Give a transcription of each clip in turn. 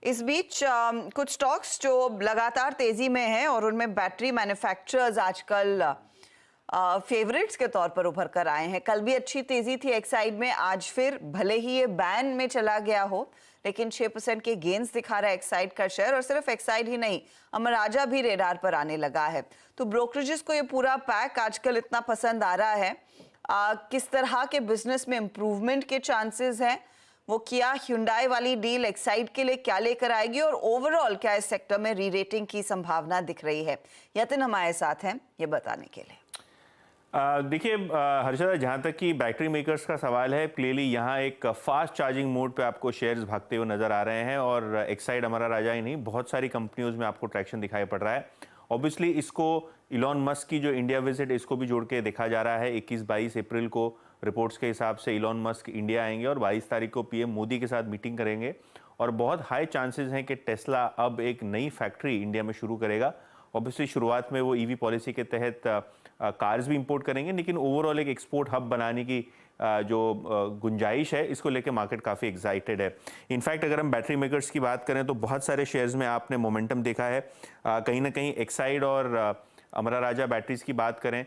इस बीच कुछ स्टॉक्स जो लगातार तेजी में हैं और उनमें बैटरी मैन्युफैक्चरर्स आजकल फेवरेट्स के तौर पर उभर कर आए हैं। कल भी अच्छी तेजी थी एक्साइड में, आज फिर भले ही ये बैन में चला गया हो, लेकिन 6% के गेन्स दिखा रहा है एक्साइड का शेयर। और सिर्फ एक्साइड ही नहीं, अमर राजा भी रेडार पर आने लगा है। तो ब्रोकरेजेस को ये पूरा पैक आजकल इतना पसंद आ रहा है। किस तरह के बिजनेस में इंप्रूवमेंट के चांसेस हैं, वो किया ह्युंडई वाली डील एक्साइड के लिए क्या लेकर आएगी, और ओवरऑल क्या इस सेक्टर में री रेटिंग की संभावना दिख रही है। यतिन हमारे साथ हैं ये बताने के लिए। देखिए हर्षदा, जहाँ तक कि बैटरी मेकर्स का सवाल है, क्लियरली यहाँ एक फास्ट चार्जिंग मोड पे आपको शेयर्स भागते हुए नजर आ रहे हैं। और एक्साइड अमरा राजा ही नहीं, बहुत सारी कंपनियों में आपको ट्रैक्शन दिखाई पड़ रहा है। ऑब्वियसली इसको इलॉन मस्क की जो इंडिया विजिट, इसको भी जोड़ के देखा जा रहा है। 21-22 अप्रैल को रिपोर्ट्स के हिसाब से इलॉन मस्क इंडिया आएंगे और 22 तारीख को पीएम मोदी के साथ मीटिंग करेंगे। और बहुत हाई चांसेस हैं कि टेस्ला अब एक नई फैक्ट्री इंडिया में शुरू करेगा। ऑब्वियसली शुरुआत में वो ईवी पॉलिसी के तहत कार्स भी इंपोर्ट करेंगे, लेकिन ओवरऑल एक एक्सपोर्ट हब बनाने की जो गुंजाइश है, इसको लेकर मार्केट काफ़ी एक्साइटेड है। इनफैक्ट अगर हम बैटरी मेकर्स की बात करें तो बहुत सारे शेयर्स में आपने मोमेंटम देखा है। कहीं ना कहीं एक्साइड और अमरा राजा बैटरीज की बात करें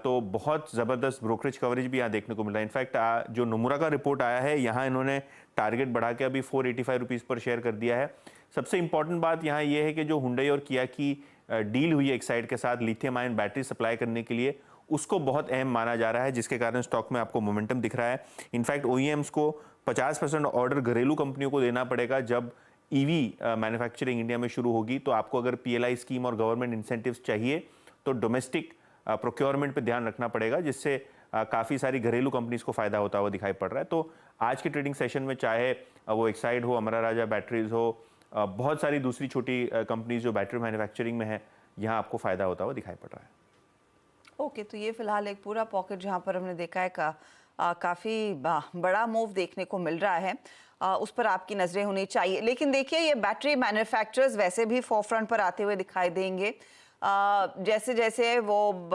तो बहुत ज़बरदस्त ब्रोकरेज कवरेज भी यहाँ देखने को मिल रहा है। इनफैक्ट जो नोमुरा का रिपोर्ट आया है, यहाँ इन्होंने टारगेट बढ़ा के अभी 485 रुपीज़ पर शेयर कर दिया है। सबसे इंपॉर्टेंट बात यहाँ ये है कि जो हुंडई और किया की डील हुई है एक्साइड के साथ लिथियम आयन बैटरी सप्लाई करने के लिए, उसको बहुत अहम माना जा रहा है, जिसके कारण स्टॉक में आपको मोमेंटम दिख रहा है। इनफैक्ट ओईएम्स को 50% ऑर्डर घरेलू कंपनियों को देना पड़ेगा जब ईवी मैन्युफैक्चरिंग इंडिया में शुरू होगी। तो आपको अगर पीएलआई स्कीम और गवर्नमेंट इंसेंटिव्स चाहिए तो डोमेस्टिक प्रोक्योरमेंट पे ध्यान रखना पड़ेगा, जिससे काफ़ी सारी घरेलू कंपनीज को फायदा होता हुआ दिखाई पड़ रहा है। तो आज के ट्रेडिंग सेशन में चाहे वो एक्साइड हो, अमरा राजा बैटरीज हो, बहुत सारी दूसरी छोटी कंपनीज जो बैटरी मैन्युफैक्चरिंग में है, यहाँ आपको फायदा होता हुआ दिखाई पड़ रहा है। ओके, तो ये फिलहाल एक पूरा पॉकेट जहाँ पर हमने देखा है काफ़ी बड़ा मूव देखने को मिल रहा है, उस पर आपकी नज़रें होनी चाहिए। लेकिन देखिए, ये बैटरी मैन्युफैक्चरर्स वैसे भी फोरफ्रंट पर आते हुए दिखाई देंगे। जैसे जैसे वो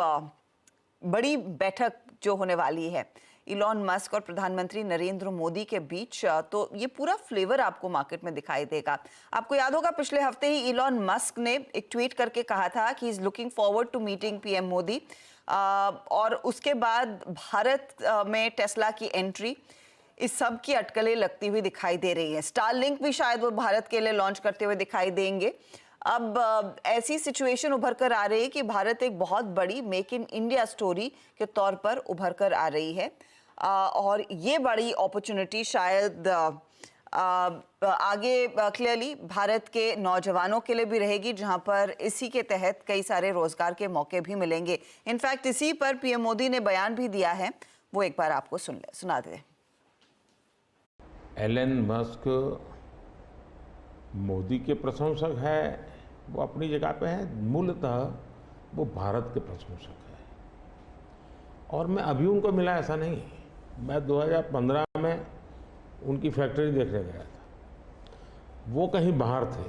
बड़ी बैठक जो होने वाली है इलॉन मस्क और प्रधानमंत्री नरेंद्र मोदी के बीच, तो ये पूरा फ्लेवर आपको मार्केट में दिखाई देगा। आपको याद होगा पिछले हफ्ते ही इलॉन मस्क ने एक ट्वीट करके कहा था कि is looking forward to meeting PM Modi. और उसके बाद भारत में टेस्ला की एंट्री, इस सब की अटकलें लगती हुई दिखाई दे रही है। स्टारलिंक भी शायद वो भारत के लिए लॉन्च करते हुए दिखाई देंगे। अब ऐसी सिचुएशन उभर कर आ रही है कि भारत एक बहुत बड़ी मेक इन इंडिया स्टोरी के तौर पर उभर कर आ रही है। और ये बड़ी अपॉर्चुनिटी शायद आगे क्लियरली भारत के नौजवानों के लिए भी रहेगी, जहां पर इसी के तहत कई सारे रोजगार के मौके भी मिलेंगे। इनफैक्ट इसी पर पीएम मोदी ने बयान भी दिया है, वो एक बार आपको सुना दें। एलन मस्क मोदी के प्रशंसक है, वो अपनी जगह पे है। मूलतः वो भारत के प्रशंसक है, और मैं अभी उनको मिला ऐसा नहीं। मैं 2015 में उनकी फैक्ट्री देखने गया था, वो कहीं बाहर थे,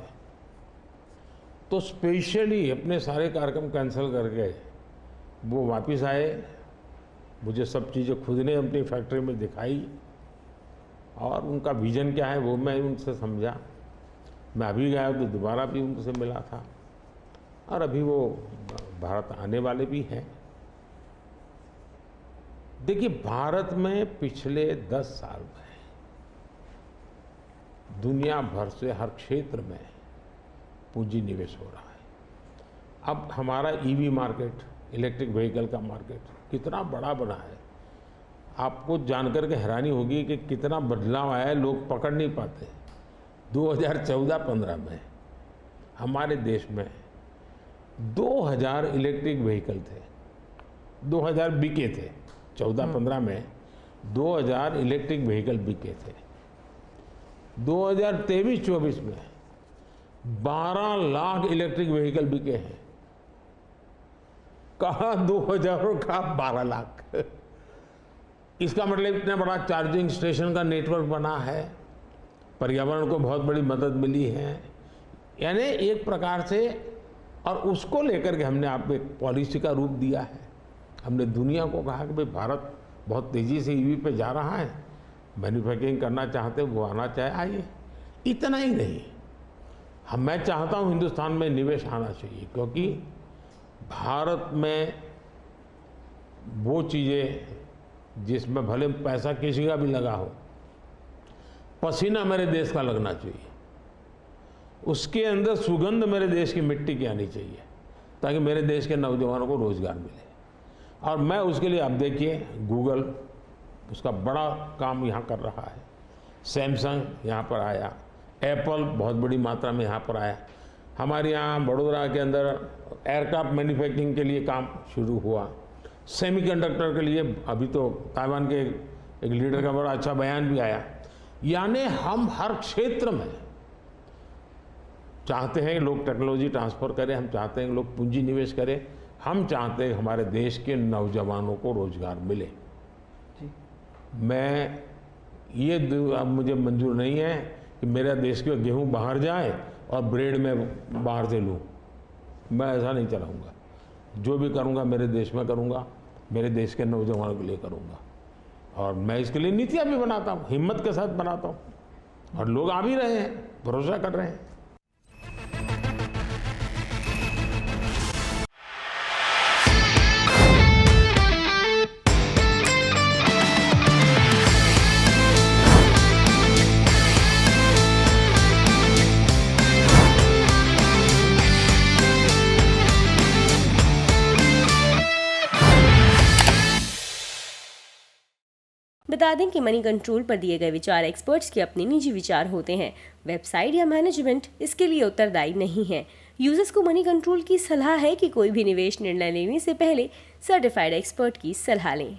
तो स्पेशली अपने सारे कार्यक्रम कैंसिल करके वो वापस आए। मुझे सब चीज़ें खुद ने अपनी फैक्ट्री में दिखाई, और उनका विजन क्या है वो मैं उनसे समझा। मैं अभी गया तो दोबारा भी उनसे मिला था, और अभी वो भारत आने वाले भी हैं। देखिए, भारत में पिछले 10 साल में दुनिया भर से हर क्षेत्र में पूंजी निवेश हो रहा है। अब हमारा ईवी मार्केट, इलेक्ट्रिक व्हीकल का मार्केट कितना बड़ा बना है, आपको जानकर के हैरानी होगी कि कितना बदलाव आया है, लोग पकड़ नहीं पाते। 2014-15 में हमारे देश में 2000 इलेक्ट्रिक व्हीकल थे, 2000 बिके थे। 14-15 में 2000 इलेक्ट्रिक व्हीकल बिके थे। 2023-24 में 12 लाख इलेक्ट्रिक व्हीकल बिके हैं। कहा 2000 और कहा 12 लाख। इसका मतलब इतना बड़ा चार्जिंग स्टेशन का नेटवर्क बना है, पर्यावरण को बहुत बड़ी मदद मिली है। यानी एक प्रकार से, और उसको लेकर के हमने आपको एक पॉलिसी का रूप दिया है। हमने दुनिया को कहा कि भाई भारत बहुत तेज़ी से ईवी पे जा रहा है, मैन्युफैक्चरिंग करना चाहते वो आना चाहे आइए। इतना ही नहीं, मैं चाहता हूं हिंदुस्तान में निवेश आना चाहिए, क्योंकि भारत में वो चीज़ें जिसमें भले पैसा किसी का भी लगा हो, पसीना मेरे देश का लगना चाहिए, उसके अंदर सुगंध मेरे देश की मिट्टी की आनी चाहिए, ताकि मेरे देश के नौजवानों को रोजगार मिले। और मैं उसके लिए, अब देखिए गूगल उसका बड़ा काम यहाँ कर रहा है, सैमसंग यहाँ पर आया, एप्पल बहुत बड़ी मात्रा में यहाँ पर आया, हमारे यहाँ बड़ोदरा के अंदर एयरक्राफ्ट मैन्युफैक्चरिंग के लिए काम शुरू हुआ, सेमीकंडक्टर के लिए अभी तो ताइवान के एक लीडर का बड़ा अच्छा बयान भी आया। यानी हम हर क्षेत्र में चाहते हैं कि लोग टेक्नोलॉजी ट्रांसफर करें, हम चाहते हैं कि लोग पूंजी निवेश करें, हम चाहते हैं हमारे देश के नौजवानों को रोजगार मिले। मैं ये अब मुझे मंजूर नहीं है कि मेरा देश के गेहूं बाहर जाए और ब्रेड में बाहर से लूँ, मैं ऐसा नहीं चलाऊंगा। जो भी करूंगा मेरे देश में करूंगा, मेरे देश के नौजवानों के लिए करूंगा, और मैं इसके लिए नीतियाँ भी बनाता हूँ, हिम्मत के साथ बनाता हूँ, और लोग आ भी रहे हैं, भरोसा कर रहे हैं। बता दें कि मनी कंट्रोल पर दिए गए विचार एक्सपर्ट्स के अपने निजी विचार होते हैं। वेबसाइट या मैनेजमेंट इसके लिए उत्तरदायी नहीं है। यूजर्स को मनी कंट्रोल की सलाह है कि कोई भी निवेश निर्णय लेने से पहले सर्टिफाइड एक्सपर्ट की सलाह लें।